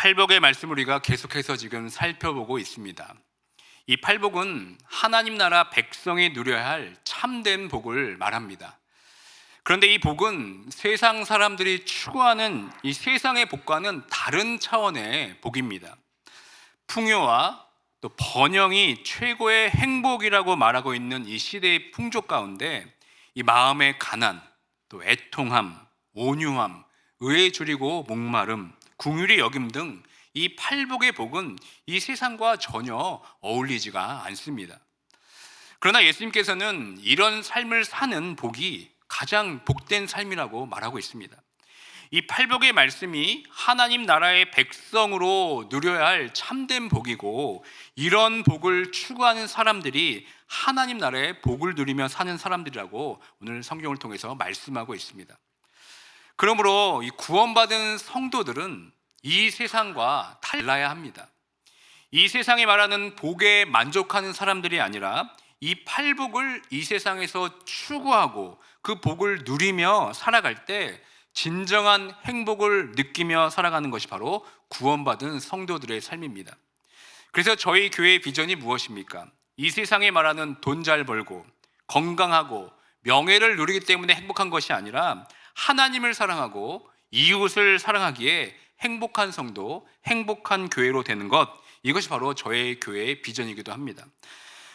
팔복의 말씀을 우리가 계속해서 지금 살펴보고 있습니다. 이 팔복은 하나님 나라 백성이 누려야 할 참된 복을 말합니다. 그런데 이 복은 세상 사람들이 추구하는 이 세상의 복과는 다른 차원의 복입니다. 풍요와 또 번영이 최고의 행복이라고 말하고 있는 이 시대의 풍조 가운데 이 마음의 가난, 또 애통함, 온유함, 의에 줄이고 목마름, 긍휼히 여김 등 이 팔복의 복은 이 세상과 전혀 어울리지가 않습니다. 그러나 예수님께서는 이런 삶을 사는 복이 가장 복된 삶이라고 말하고 있습니다. 이 팔복의 말씀이 하나님 나라의 백성으로 누려야 할 참된 복이고, 이런 복을 추구하는 사람들이 하나님 나라의 복을 누리며 사는 사람들이라고 오늘 성경을 통해서 말씀하고 있습니다. 그러므로 이 구원받은 성도들은 이 세상과 달라야 합니다. 이 세상이 말하는 복에 만족하는 사람들이 아니라 이 팔복을 이 세상에서 추구하고 그 복을 누리며 살아갈 때 진정한 행복을 느끼며 살아가는 것이 바로 구원받은 성도들의 삶입니다. 그래서 저희 교회의 비전이 무엇입니까? 이 세상에 말하는 돈 잘 벌고 건강하고 명예를 누리기 때문에 행복한 것이 아니라 하나님을 사랑하고 이웃을 사랑하기에 행복한 성도, 행복한 교회로 되는 것, 이것이 바로 저의 교회의 비전이기도 합니다.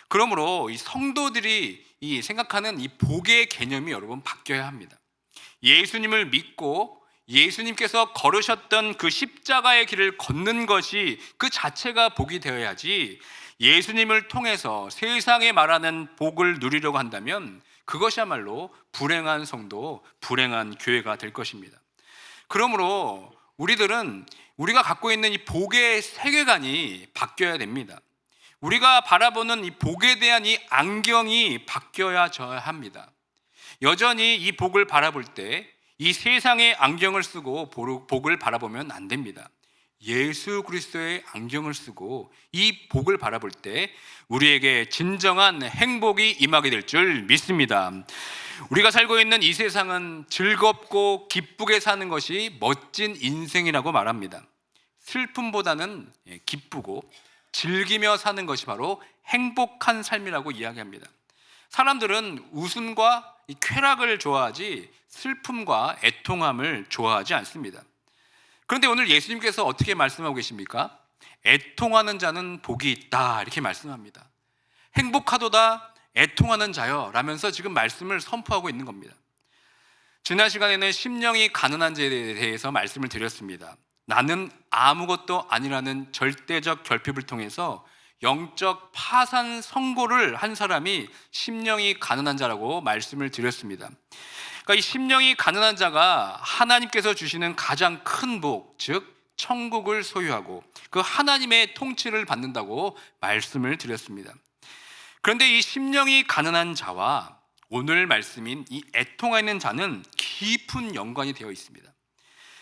그러므로 이 성도들이 생각하는 이 복의 개념이 여러분 바뀌어야 합니다. 예수님을 믿고 예수님께서 걸으셨던 그 십자가의 길을 걷는 것이 그 자체가 복이 되어야지, 예수님을 통해서 세상에 말하는 복을 누리려고 한다면 그것이야말로 불행한 성도, 불행한 교회가 될 것입니다. 그러므로 우리가 갖고 있는 이 복의 세계관이 바뀌어야 됩니다. 우리가 바라보는 이 복에 대한 이 안경이 바뀌어야 합니다. 여전히 이 복을 바라볼 때 이 세상의 안경을 쓰고 복을 바라보면 안 됩니다. 예수 그리스도의 안경을 쓰고 이 복을 바라볼 때 우리에게 진정한 행복이 임하게 될 줄 믿습니다. 우리가 살고 있는 이 세상은 즐겁고 기쁘게 사는 것이 멋진 인생이라고 말합니다. 슬픔보다는 기쁘고 즐기며 사는 것이 바로 행복한 삶이라고 이야기합니다. 사람들은 웃음과 쾌락을 좋아하지 슬픔과 애통함을 좋아하지 않습니다. 그런데 오늘 예수님께서 어떻게 말씀하고 계십니까? 애통하는 자는 복이 있다, 이렇게 말씀합니다. 행복하도다 애통하는 자여 라면서 지금 말씀을 선포하고 있는 겁니다. 지난 시간에는 심령이 가난한 자에 대해서 말씀을 드렸습니다. 나는 아무것도 아니라는 절대적 결핍을 통해서 영적 파산 선고를 한 사람이 심령이 가난한 자라고 말씀을 드렸습니다. 그러니까 이 심령이 가난한 자가 하나님께서 주시는 가장 큰 복, 즉 천국을 소유하고 그 하나님의 통치를 받는다고 말씀을 드렸습니다. 그런데 이 심령이 가난한 자와 오늘 말씀인 이 애통하는 자는 깊은 연관이 되어 있습니다.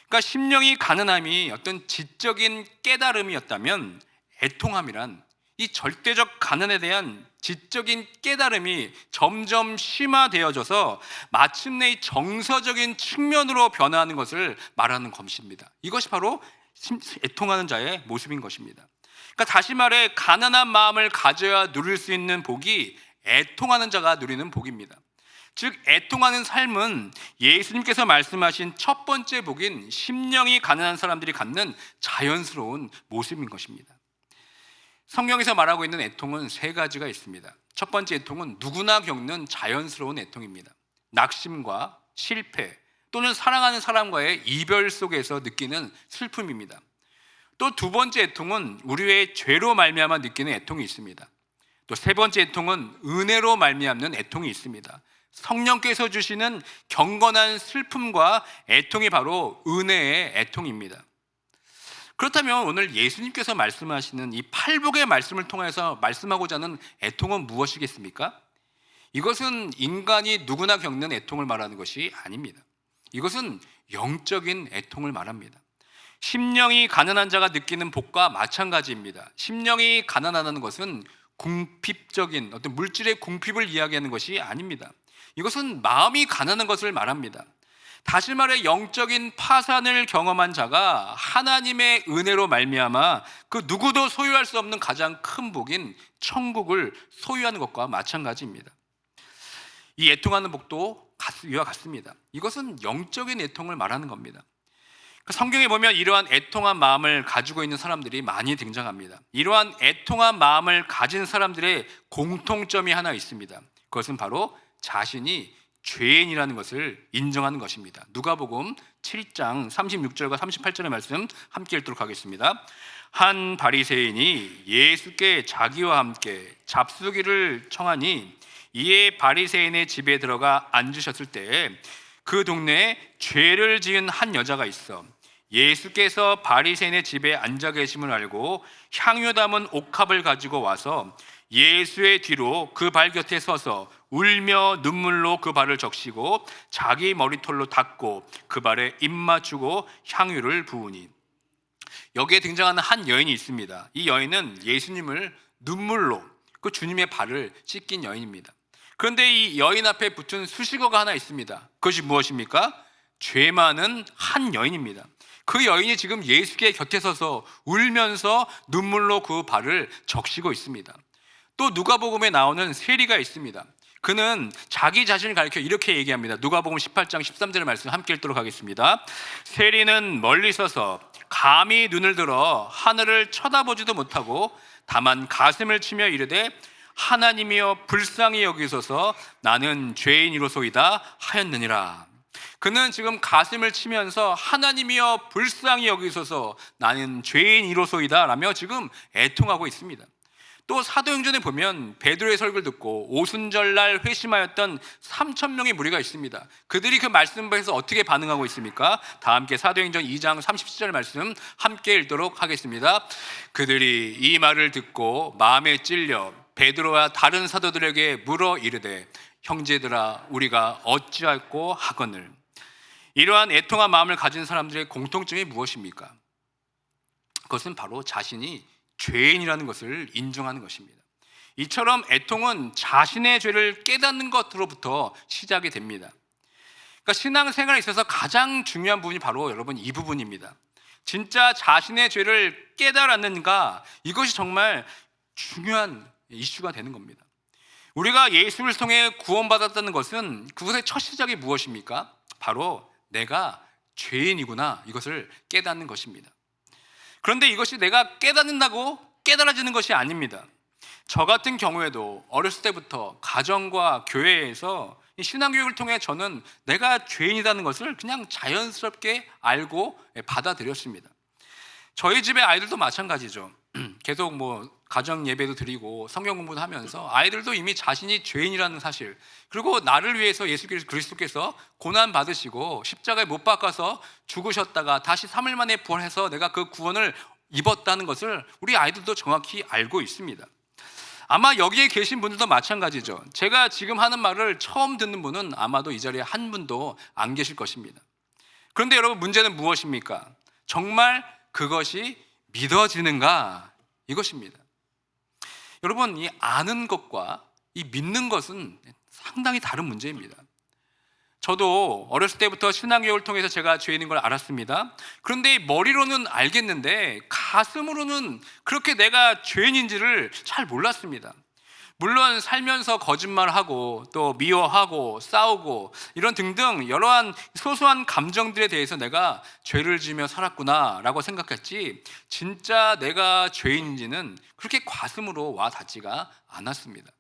그러니까 심령이 가난함이 어떤 지적인 깨달음이었다면, 애통함이란 이 절대적 가난에 대한 지적인 깨달음이 점점 심화되어져서 마침내 이 정서적인 측면으로 변화하는 것을 말하는 것입니다. 이것이 바로 애통하는 자의 모습인 것입니다. 그러니까 다시 말해 가난한 마음을 가져야 누릴 수 있는 복이 애통하는 자가 누리는 복입니다. 즉 애통하는 삶은 예수님께서 말씀하신 첫 번째 복인 심령이 가난한 사람들이 갖는 자연스러운 모습인 것입니다. 성경에서 말하고 있는 애통은 세 가지가 있습니다. 첫 번째 애통은 누구나 겪는 자연스러운 애통입니다. 낙심과 실패 또는 사랑하는 사람과의 이별 속에서 느끼는 슬픔입니다. 또 두 번째 애통은 우리의 죄로 말미암아 느끼는 애통이 있습니다. 또 세 번째 애통은 은혜로 말미암는 애통이 있습니다. 성령께서 주시는 경건한 슬픔과 애통이 바로 은혜의 애통입니다. 그렇다면 오늘 예수님께서 말씀하시는 이 팔복의 말씀을 통해서 말씀하고자 하는 애통은 무엇이겠습니까? 이것은 인간이 누구나 겪는 애통을 말하는 것이 아닙니다. 이것은 영적인 애통을 말합니다. 심령이 가난한 자가 느끼는 복과 마찬가지입니다. 심령이 가난하다는 것은 궁핍적인 어떤 물질의 궁핍을 이야기하는 것이 아닙니다. 이것은 마음이 가난한 것을 말합니다. 다시 말해 영적인 파산을 경험한 자가 하나님의 은혜로 말미암아 그 누구도 소유할 수 없는 가장 큰 복인 천국을 소유하는 것과 마찬가지입니다. 이 애통하는 복도 이와 같습니다. 이것은 영적인 애통을 말하는 겁니다. 성경에 보면 이러한 애통한 마음을 가지고 있는 사람들이 많이 등장합니다. 이러한 애통한 마음을 가진 사람들의 공통점이 하나 있습니다. 그것은 바로 자신이 죄인이라는 것을 인정하는 것입니다. 누가복음 7장 36절과 38절의 말씀 함께 읽도록 하겠습니다. 한 바리새인이 예수께 자기와 함께 잡수기를 청하니 이에 바리새인의 집에 들어가 앉으셨을 때에 그 동네에 죄를 지은 한 여자가 있어 예수께서 바리새인의 집에 앉아 계심을 알고 향유 담은 옥합을 가지고 와서 예수의 뒤로 그 발 곁에 서서 울며 눈물로 그 발을 적시고 자기 머리털로 닦고 그 발에 입 맞추고 향유를 부으니. 여기에 등장하는 한 여인이 있습니다. 이 여인은 예수님을 눈물로 그 주님의 발을 씻긴 여인입니다. 그런데 이 여인 앞에 붙은 수식어가 하나 있습니다. 그것이 무엇입니까? 죄 많은 한 여인입니다. 그 여인이 지금 예수의 곁에 서서 울면서 눈물로 그 발을 적시고 있습니다. 또 누가복음에 나오는 세리가 있습니다. 그는 자기 자신을 가리켜 이렇게 얘기합니다. 누가복음 18장 13절의 말씀 함께 읽도록 하겠습니다. 세리는 멀리 서서 감히 눈을 들어 하늘을 쳐다보지도 못하고 다만 가슴을 치며 이르되 하나님이여 불쌍히 여기소서 나는 죄인이로소이다 하였느니라. 그는 지금 가슴을 치면서 하나님이여 불쌍히 여기소서 나는 죄인이로소이다 라며 지금 애통하고 있습니다. 또 사도행전에 보면 베드로의 설교를 듣고 오순절날 회심하였던 3,000명의 무리가 있습니다. 그들이 그 말씀을 해서 어떻게 반응하고 있습니까? 다 함께 사도행전 2장 37절 말씀 함께 읽도록 하겠습니다. 그들이 이 말을 듣고 마음에 찔려 베드로와 다른 사도들에게 물어 이르되 형제들아 우리가 어찌할꼬 하거늘. 이러한 애통한 마음을 가진 사람들의 공통점이 무엇입니까? 그것은 바로 자신이 죄인이라는 것을 인정하는 것입니다. 이처럼 애통은 자신의 죄를 깨닫는 것으로부터 시작이 됩니다. 그러니까 신앙생활에 있어서 가장 중요한 부분이 바로 여러분 이 부분입니다. 진짜 자신의 죄를 깨달았는가, 이것이 정말 중요한 이슈가 되는 겁니다. 우리가 예수를 통해 구원받았다는 것은 그것의 첫 시작이 무엇입니까? 바로 내가 죄인이구나, 이것을 깨닫는 것입니다. 그런데 이것이 내가 깨닫는다고 깨달아지는 것이 아닙니다. 저 같은 경우에도 어렸을 때부터 가정과 교회에서 신앙교육을 통해 저는 내가 죄인이라는 것을 그냥 자연스럽게 알고 받아들였습니다. 저희 집의 아이들도 마찬가지죠. 계속 가정 예배도 드리고 성경 공부도 하면서 아이들도 이미 자신이 죄인이라는 사실, 그리고 나를 위해서 예수 그리스도께서 고난 받으시고 십자가에 못 박아서 죽으셨다가 다시 3일 만에 부활해서 내가 그 구원을 입었다는 것을 우리 아이들도 정확히 알고 있습니다. 아마 여기에 계신 분들도 마찬가지죠. 제가 지금 하는 말을 처음 듣는 분은 아마도 이 자리에 한 분도 안 계실 것입니다. 그런데 여러분, 문제는 무엇입니까? 정말 그것이 믿어지는가, 이것입니다. 여러분, 이 아는 것과 이 믿는 것은 상당히 다른 문제입니다. 저도 어렸을 때부터 신앙교육을 통해서 제가 죄인인 걸 알았습니다. 그런데 머리로는 알겠는데 가슴으로는 그렇게 내가 죄인인지를 잘 몰랐습니다. 물론 살면서 거짓말하고 또 미워하고 싸우고 이런 등등 여러한 소소한 감정들에 대해서 내가 죄를 지으며 살았구나 라고 생각했지, 진짜 내가 죄인인지는 그렇게 가슴으로 와 닿지가 않았습니다.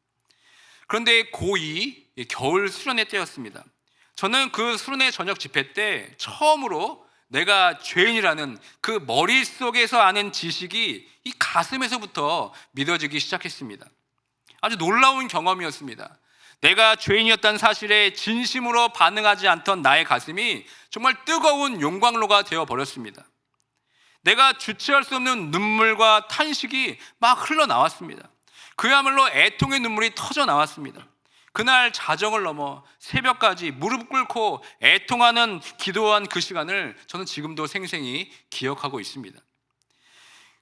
그런데 고2 겨울 수련회 때였습니다. 저는 그 수련회 저녁 집회 때 처음으로 내가 죄인이라는 그 머릿속에서 아는 지식이 이 가슴에서부터 믿어지기 시작했습니다. 아주 놀라운 경험이었습니다. 내가 죄인이었다는 사실에 진심으로 반응하지 않던 나의 가슴이 정말 뜨거운 용광로가 되어버렸습니다. 내가 주체할 수 없는 눈물과 탄식이 막 흘러나왔습니다. 그야말로 애통의 눈물이 터져 나왔습니다. 그날 자정을 넘어 새벽까지 무릎 꿇고 애통하는 기도한 그 시간을 저는 지금도 생생히 기억하고 있습니다.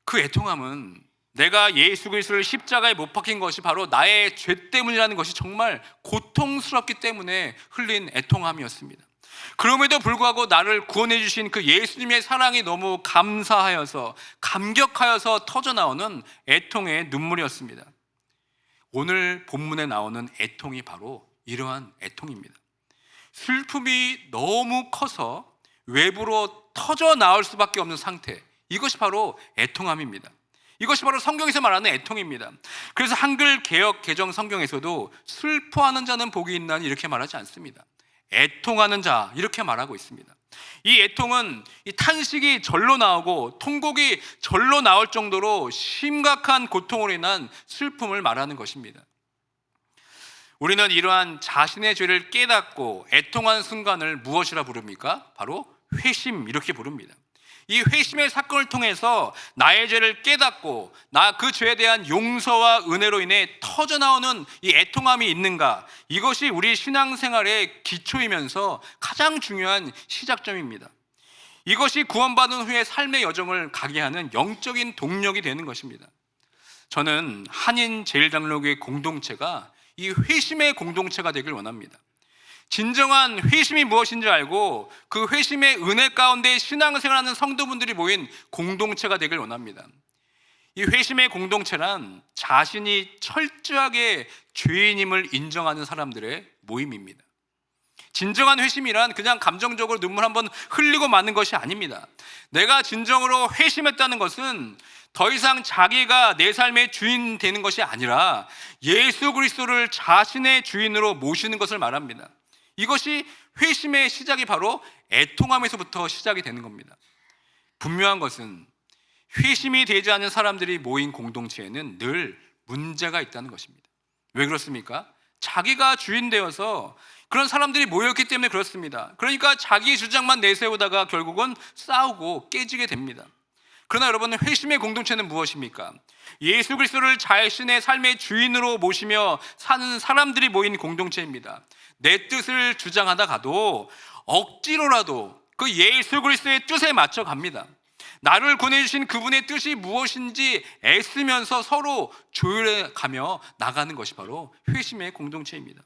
그 애통함은 내가 예수 그리스도를 십자가에 못 박힌 것이 바로 나의 죄 때문이라는 것이 정말 고통스럽기 때문에 흘린 애통함이었습니다. 그럼에도 불구하고 나를 구원해 주신 그 예수님의 사랑이 너무 감사하여서, 감격하여서 터져나오는 애통의 눈물이었습니다. 오늘 본문에 나오는 애통이 바로 이러한 애통입니다. 슬픔이 너무 커서 외부로 터져 나올 수밖에 없는 상태, 이것이 바로 애통함입니다. 이것이 바로 성경에서 말하는 애통입니다. 그래서 한글 개역 개정 성경에서도 슬퍼하는 자는 복이 있나니 이렇게 말하지 않습니다. 애통하는 자, 이렇게 말하고 있습니다. 이 애통은 이 탄식이 절로 나오고 통곡이 절로 나올 정도로 심각한 고통으로 인한 슬픔을 말하는 것입니다. 우리는 이러한 자신의 죄를 깨닫고 애통한 순간을 무엇이라 부릅니까? 바로 회심, 이렇게 부릅니다. 이 회심의 사건을 통해서 나의 죄를 깨닫고 나 그 죄에 대한 용서와 은혜로 인해 터져나오는 이 애통함이 있는가, 이것이 우리 신앙생활의 기초이면서 가장 중요한 시작점입니다. 이것이 구원받은 후에 삶의 여정을 가게 하는 영적인 동력이 되는 것입니다. 저는 한인제일장로교회 공동체가 이 회심의 공동체가 되길 원합니다. 진정한 회심이 무엇인지 알고 그 회심의 은혜 가운데 신앙생활하는 성도분들이 모인 공동체가 되길 원합니다. 이 회심의 공동체란 자신이 철저하게 죄인임을 인정하는 사람들의 모임입니다. 진정한 회심이란 그냥 감정적으로 눈물 한번 흘리고 마는 것이 아닙니다. 내가 진정으로 회심했다는 것은 더 이상 자기가 내 삶의 주인 되는 것이 아니라 예수 그리스도를 자신의 주인으로 모시는 것을 말합니다. 이것이 회심의 시작이 바로 애통함에서부터 시작이 되는 겁니다. 분명한 것은 회심이 되지 않은 사람들이 모인 공동체에는 늘 문제가 있다는 것입니다. 왜 그렇습니까? 자기가 주인 되어서 그런 사람들이 모였기 때문에 그렇습니다. 그러니까 자기 주장만 내세우다가 결국은 싸우고 깨지게 됩니다. 그러나 여러분, 회심의 공동체는 무엇입니까? 예수 그리스도를 자신의 삶의 주인으로 모시며 사는 사람들이 모인 공동체입니다. 내 뜻을 주장하다 가도 억지로라도 그 예수 그리스도의 뜻에 맞춰 갑니다. 나를 보내주신 그분의 뜻이 무엇인지 애쓰면서 서로 조율해 가며 나가는 것이 바로 회심의 공동체입니다.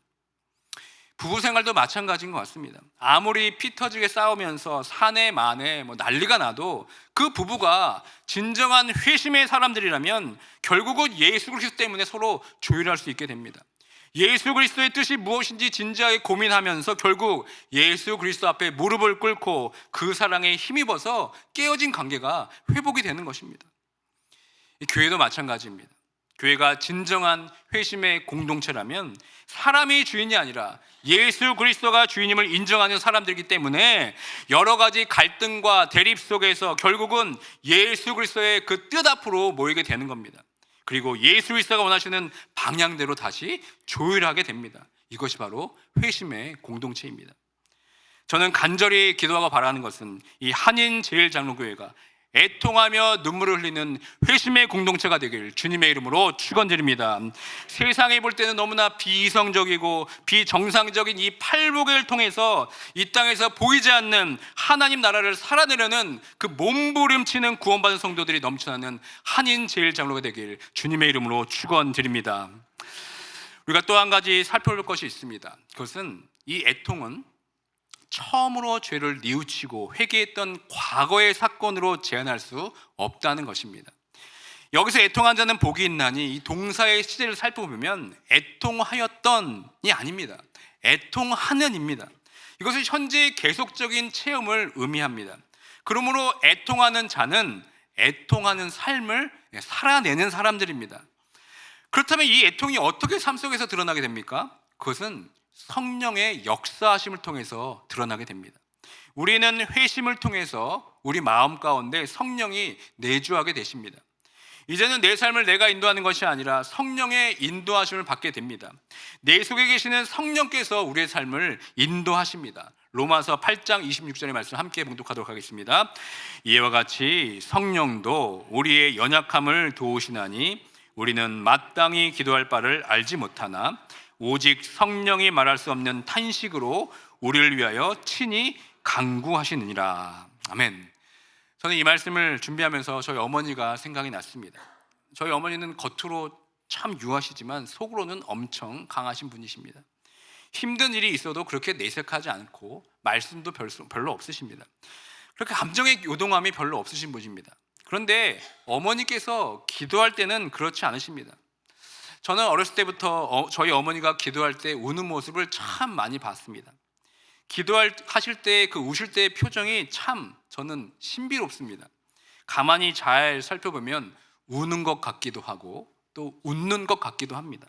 부부 생활도 마찬가지인 것 같습니다. 아무리 피 터지게 싸우면서 사내 만에 난리가 나도 그 부부가 진정한 회심의 사람들이라면 결국은 예수 그리스도 때문에 서로 조율할 수 있게 됩니다. 예수 그리스도의 뜻이 무엇인지 진지하게 고민하면서 결국 예수 그리스도 앞에 무릎을 꿇고 그 사랑에 힘입어서 깨어진 관계가 회복이 되는 것입니다. 교회도 마찬가지입니다. 교회가 진정한 회심의 공동체라면 사람이 주인이 아니라 예수 그리스도가 주인임을 인정하는 사람들이기 때문에 여러 가지 갈등과 대립 속에서 결국은 예수 그리스도의 그 뜻 앞으로 모이게 되는 겁니다. 그리고 예수 그리스도가 원하시는 방향대로 다시 조율하게 됩니다. 이것이 바로 회심의 공동체입니다. 저는 간절히 기도하고 바라는 것은 이 한인제일장로교회가 애통하며 눈물을 흘리는 회심의 공동체가 되길 주님의 이름으로 축원드립니다. 세상에 볼 때는 너무나 비이성적이고 비정상적인 이 팔복을 통해서 이 땅에서 보이지 않는 하나님 나라를 살아내려는 그 몸부림치는 구원받은 성도들이 넘쳐나는 한인제일장로가 되길 주님의 이름으로 축원드립니다. 우리가 또 한 가지 살펴볼 것이 있습니다. 그것은 이 애통은 처음으로 죄를 뉘우치고 회개했던 과거의 사건으로 제한할 수 없다는 것입니다. 여기서 애통한 자는 복이 있나니 이 동사의 시제를 살펴보면 애통하였던이 아닙니다. 애통하는입니다. 이것은 현재의 계속적인 체험을 의미합니다. 그러므로 애통하는 자는 애통하는 삶을 살아내는 사람들입니다. 그렇다면 이 애통이 어떻게 삶 속에서 드러나게 됩니까? 그것은 성령의 역사하심을 통해서 드러나게 됩니다. 우리는 회심을 통해서 우리 마음 가운데 성령이 내주하게 되십니다. 이제는 내 삶을 내가 인도하는 것이 아니라 성령의 인도하심을 받게 됩니다. 내 속에 계시는 성령께서 우리의 삶을 인도하십니다. 로마서 8장 26절의 말씀 함께 봉독하도록 하겠습니다. 이와 같이 성령도 우리의 연약함을 도우시나니 우리는 마땅히 기도할 바를 알지 못하나 오직 성령이 말할 수 없는 탄식으로 우리를 위하여 친히 간구하시느니라. 아멘. 저는 이 말씀을 준비하면서 저희 어머니가 생각이 났습니다. 저희 어머니는 겉으로 참 유하시지만 속으로는 엄청 강하신 분이십니다. 힘든 일이 있어도 그렇게 내색하지 않고 말씀도 별로 없으십니다. 그렇게 감정의 요동함이 별로 없으신 분입니다. 그런데 어머니께서 기도할 때는 그렇지 않으십니다. 저는 어렸을 때부터 저희 어머니가 기도할 때 우는 모습을 참 많이 봤습니다. 하실 때 그 우실 때의 표정이 참 저는 신비롭습니다. 가만히 잘 살펴보면 우는 것 같기도 하고 또 웃는 것 같기도 합니다.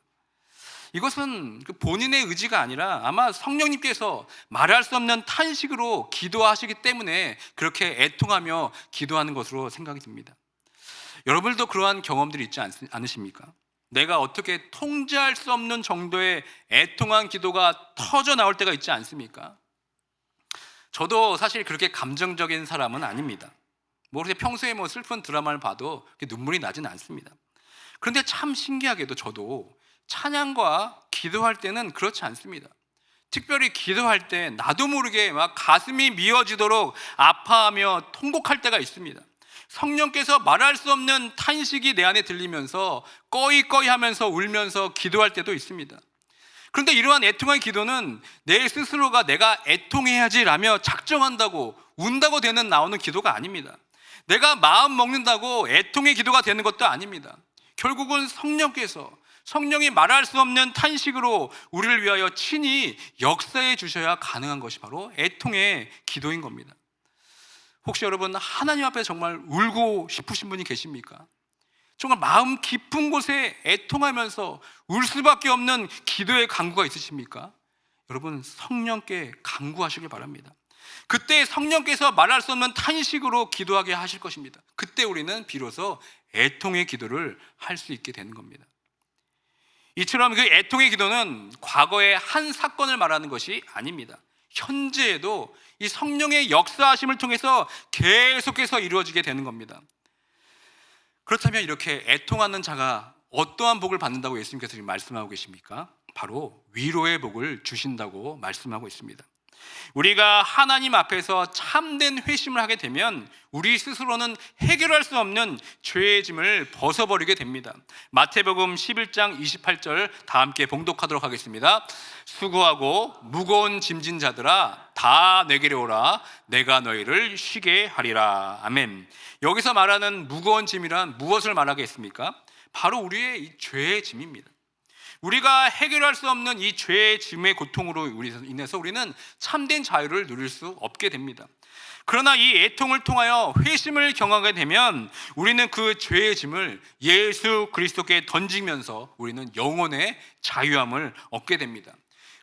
이것은 본인의 의지가 아니라 아마 성령님께서 말할 수 없는 탄식으로 기도하시기 때문에 그렇게 애통하며 기도하는 것으로 생각이 듭니다. 여러분들도 그러한 경험들이 있지 않으십니까? 내가 어떻게 통제할 수 없는 정도의 애통한 기도가 터져 나올 때가 있지 않습니까? 저도 사실 그렇게 감정적인 사람은 아닙니다. 그렇게 평소에 슬픈 드라마를 봐도 눈물이 나진 않습니다. 그런데 참 신기하게도 저도 찬양과 기도할 때는 그렇지 않습니다. 특별히 기도할 때 나도 모르게 막 가슴이 미어지도록 아파하며 통곡할 때가 있습니다. 성령께서 말할 수 없는 탄식이 내 안에 들리면서 꺼이꺼이 하면서 울면서 기도할 때도 있습니다. 그런데 이러한 애통의 기도는 내 스스로가 내가 애통해야지 라며 작정한다고 운다고 나오는 기도가 아닙니다. 내가 마음 먹는다고 애통의 기도가 되는 것도 아닙니다. 결국은 성령이 말할 수 없는 탄식으로 우리를 위하여 친히 역사해 주셔야 가능한 것이 바로 애통의 기도인 겁니다. 혹시 여러분 하나님 앞에 정말 울고 싶으신 분이 계십니까? 정말 마음 깊은 곳에 애통하면서 울 수밖에 없는 기도의 간구가 있으십니까? 여러분 성령께 간구하시길 바랍니다. 그때 성령께서 말할 수 없는 탄식으로 기도하게 하실 것입니다. 그때 우리는 비로소 애통의 기도를 할 수 있게 되는 겁니다. 이처럼 그 애통의 기도는 과거의 한 사건을 말하는 것이 아닙니다. 현재에도 이 성령의 역사하심을 통해서 계속해서 이루어지게 되는 겁니다. 그렇다면 이렇게 애통하는 자가 어떠한 복을 받는다고 예수님께서 지금 말씀하고 계십니까? 바로 위로의 복을 주신다고 말씀하고 있습니다. 우리가 하나님 앞에서 참된 회심을 하게 되면 우리 스스로는 해결할 수 없는 죄의 짐을 벗어버리게 됩니다. 마태복음 11장 28절 다 함께 봉독하도록 하겠습니다. 수고하고 무거운 짐진 자들아 다 내게로 오라 내가 너희를 쉬게 하리라. 아멘. 여기서 말하는 무거운 짐이란 무엇을 말하겠습니까? 바로 우리의 이 죄의 짐입니다. 우리가 해결할 수 없는 이 죄의 짐의 고통으로 인해서 우리는 참된 자유를 누릴 수 없게 됩니다. 그러나 이 애통을 통하여 회심을 경험하게 되면 우리는 그 죄의 짐을 예수 그리스도께 던지면서 우리는 영혼의 자유함을 얻게 됩니다.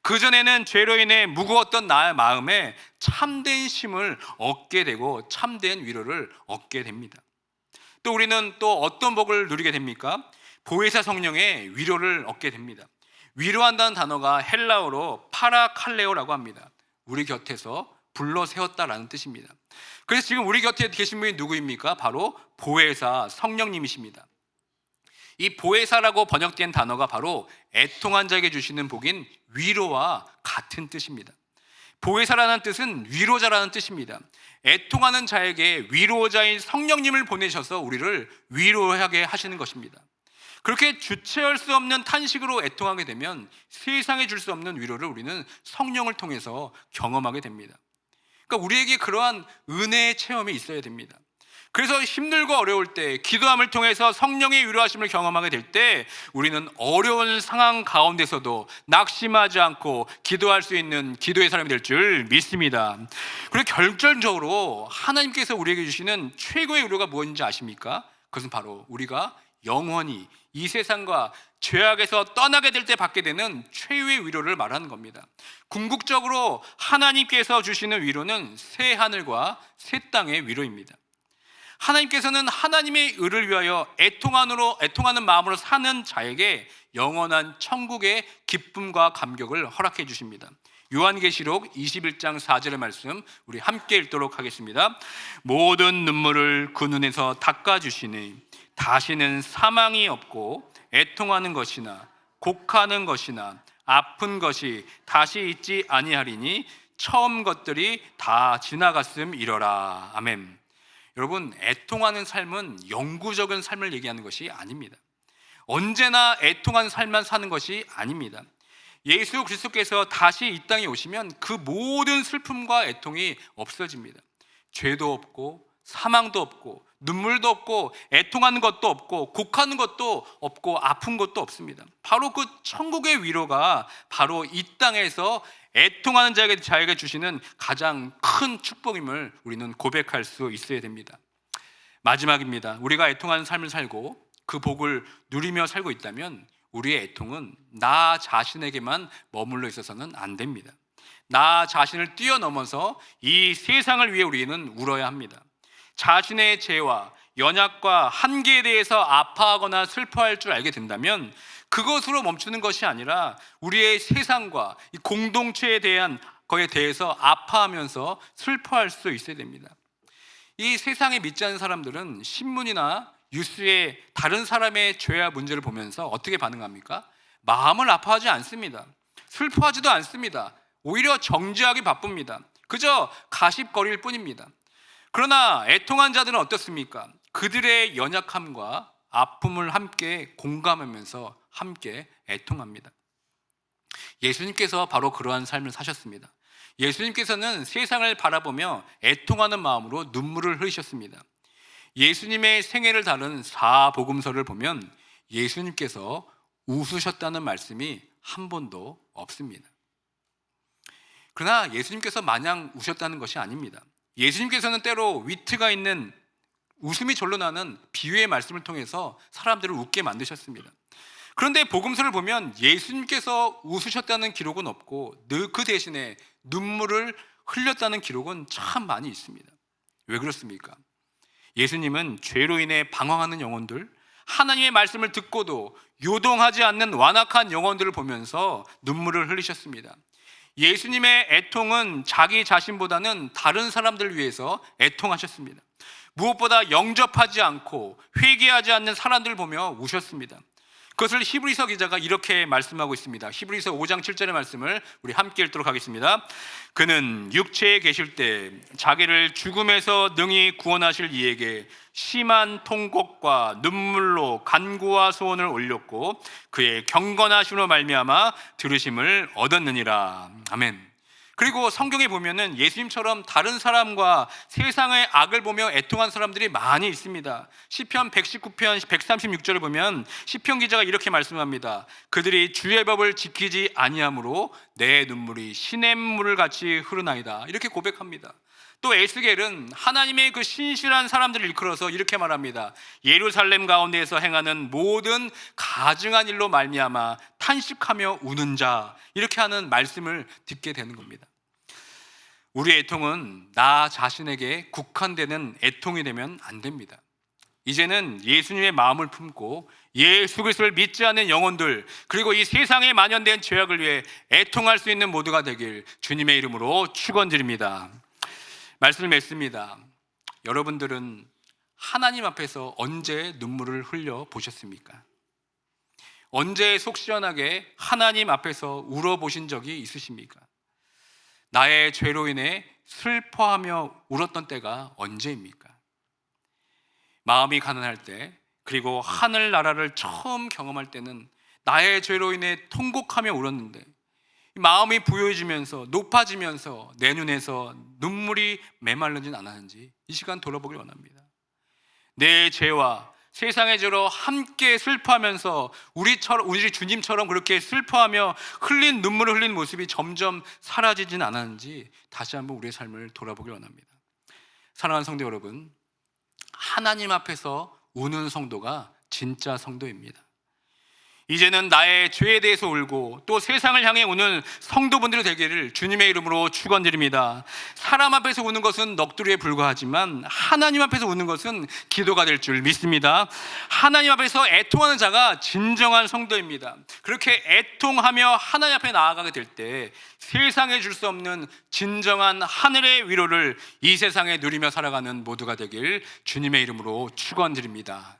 그전에는 죄로 인해 무거웠던 나의 마음에 참된 쉼을 얻게 되고 참된 위로를 얻게 됩니다. 또 우리는 또 어떤 복을 누리게 됩니까? 보혜사 성령의 위로를 얻게 됩니다. 위로한다는 단어가 헬라어로 파라칼레오라고 합니다. 우리 곁에서 불러 세웠다라는 뜻입니다. 그래서 지금 우리 곁에 계신 분이 누구입니까? 바로 보혜사 성령님이십니다. 이 보혜사라고 번역된 단어가 바로 애통한 자에게 주시는 복인 위로와 같은 뜻입니다. 보혜사라는 뜻은 위로자라는 뜻입니다. 애통하는 자에게 위로자인 성령님을 보내셔서 우리를 위로하게 하시는 것입니다. 그렇게 주체할 수 없는 탄식으로 애통하게 되면 세상에 줄 수 없는 위로를 우리는 성령을 통해서 경험하게 됩니다. 그러니까 우리에게 그러한 은혜의 체험이 있어야 됩니다. 그래서 힘들고 어려울 때 기도함을 통해서 성령의 위로하심을 경험하게 될 때 우리는 어려운 상황 가운데서도 낙심하지 않고 기도할 수 있는 기도의 사람이 될 줄 믿습니다. 그리고 결정적으로 하나님께서 우리에게 주시는 최고의 위로가 무엇인지 아십니까? 그것은 바로 우리가 영원히 이 세상과 죄악에서 떠나게 될 때 받게 되는 최후의 위로를 말하는 겁니다. 궁극적으로 하나님께서 주시는 위로는 새 하늘과 새 땅의 위로입니다. 하나님께서는 하나님의 의를 위하여 애통하는 마음으로 사는 자에게 영원한 천국의 기쁨과 감격을 허락해 주십니다. 요한계시록 21장 4절의 말씀 우리 함께 읽도록 하겠습니다. 모든 눈물을 그 눈에서 닦아주시니 다시는 사망이 없고 애통하는 것이나 곡하는 것이나 아픈 것이 다시 있지 아니하리니 처음 것들이 다 지나갔음이러라. 아멘. 여러분, 애통하는 삶은 영구적인 삶을 얘기하는 것이 아닙니다. 언제나 애통한 삶만 사는 것이 아닙니다. 예수 그리스도께서 다시 이 땅에 오시면 그 모든 슬픔과 애통이 없어집니다. 죄도 없고 사망도 없고 눈물도 없고 애통하는 것도 없고 곡하는 것도 없고 아픈 것도 없습니다. 바로 그 천국의 위로가 바로 이 땅에서 애통하는 자에게 주시는 가장 큰 축복임을 우리는 고백할 수 있어야 됩니다. 마지막입니다. 우리가 애통하는 삶을 살고 그 복을 누리며 살고 있다면 우리의 애통은 나 자신에게만 머물러 있어서는 안 됩니다. 나 자신을 뛰어넘어서 이 세상을 위해 우리는 울어야 합니다. 자신의 죄와 연약과 한계에 대해서 아파하거나 슬퍼할 줄 알게 된다면 그것으로 멈추는 것이 아니라 우리의 세상과 이 공동체에 대한 거에 대해서 아파하면서 슬퍼할 수 있어야 됩니다. 이 세상에 믿지 않는 사람들은 신문이나 뉴스에 다른 사람의 죄와 문제를 보면서 어떻게 반응합니까? 마음을 아파하지 않습니다. 슬퍼하지도 않습니다. 오히려 정죄하기 바쁩니다. 그저 가십거릴 뿐입니다. 그러나 애통한 자들은 어떻습니까? 그들의 연약함과 아픔을 함께 공감하면서 함께 애통합니다. 예수님께서 바로 그러한 삶을 사셨습니다. 예수님께서는 세상을 바라보며 애통하는 마음으로 눈물을 흘리셨습니다. 예수님의 생애를 다룬 사복음서를 보면 예수님께서 웃으셨다는 말씀이 한 번도 없습니다. 그러나 예수님께서 마냥 우셨다는 것이 아닙니다. 예수님께서는 때로 위트가 있는 웃음이 절로 나는 비유의 말씀을 통해서 사람들을 웃게 만드셨습니다. 그런데 복음서를 보면 예수님께서 웃으셨다는 기록은 없고 그 대신에 눈물을 흘렸다는 기록은 참 많이 있습니다. 왜 그렇습니까? 예수님은 죄로 인해 방황하는 영혼들, 하나님의 말씀을 듣고도 요동하지 않는 완악한 영혼들을 보면서 눈물을 흘리셨습니다. 예수님의 애통은 자기 자신보다는 다른 사람들을 위해서 애통하셨습니다. 무엇보다 영접하지 않고 회개하지 않는 사람들을 보며 우셨습니다. 그것을 히브리서 기자가 이렇게 말씀하고 있습니다. 히브리서 5장 7절의 말씀을 우리 함께 읽도록 하겠습니다. 그는 육체에 계실 때 자기를 죽음에서 능히 구원하실 이에게 심한 통곡과 눈물로 간구와 소원을 올렸고 그의 경건하심으로 말미암아 들으심을 얻었느니라. 아멘. 그리고 성경에 보면은 예수님처럼 다른 사람과 세상의 악을 보며 애통한 사람들이 많이 있습니다. 시편 119편 136절을 보면 시편 기자가 이렇게 말씀합니다. 그들이 주의 법을 지키지 아니하므로 내 눈물이 시냇물을 같이 흐르나이다. 이렇게 고백합니다. 또 에스겔은 하나님의 그 신실한 사람들을 일컬어서 이렇게 말합니다. 예루살렘 가운데에서 행하는 모든 가증한 일로 말미암아 탄식하며 우는 자, 이렇게 하는 말씀을 듣게 되는 겁니다. 우리의 애통은 나 자신에게 국한되는 애통이 되면 안 됩니다. 이제는 예수님의 마음을 품고 예수 그리스도를 믿지 않는 영혼들, 그리고 이 세상에 만연된 죄악을 위해 애통할 수 있는 모두가 되길 주님의 이름으로 축원드립니다. 말씀을 맺습니다. 여러분들은 하나님 앞에서 언제 눈물을 흘려 보셨습니까? 언제 속 시원하게 하나님 앞에서 울어 보신 적이 있으십니까? 나의 죄로 인해 슬퍼하며 울었던 때가 언제입니까? 마음이 가난할 때, 그리고 하늘나라를 처음 경험할 때는 나의 죄로 인해 통곡하며 울었는데 마음이 부요해지면서 높아지면서 내 눈에서 눈물이 메말르진 않았는지 이 시간 돌아보길 원합니다. 내 죄와 세상의 죄로 함께 슬퍼하면서 우리 주님처럼 그렇게 슬퍼하며 흘린 눈물을 흘린 모습이 점점 사라지진 않았는지 다시 한번 우리의 삶을 돌아보길 원합니다. 사랑하는 성도 여러분, 하나님 앞에서 우는 성도가 진짜 성도입니다. 이제는 나의 죄에 대해서 울고 또 세상을 향해 우는 성도분들이 되기를 주님의 이름으로 축원드립니다. 사람 앞에서 우는 것은 넋두리에 불과하지만 하나님 앞에서 우는 것은 기도가 될 줄 믿습니다. 하나님 앞에서 애통하는 자가 진정한 성도입니다. 그렇게 애통하며 하나님 앞에 나아가게 될 때 세상에 줄 수 없는 진정한 하늘의 위로를 이 세상에 누리며 살아가는 모두가 되길 주님의 이름으로 축원드립니다.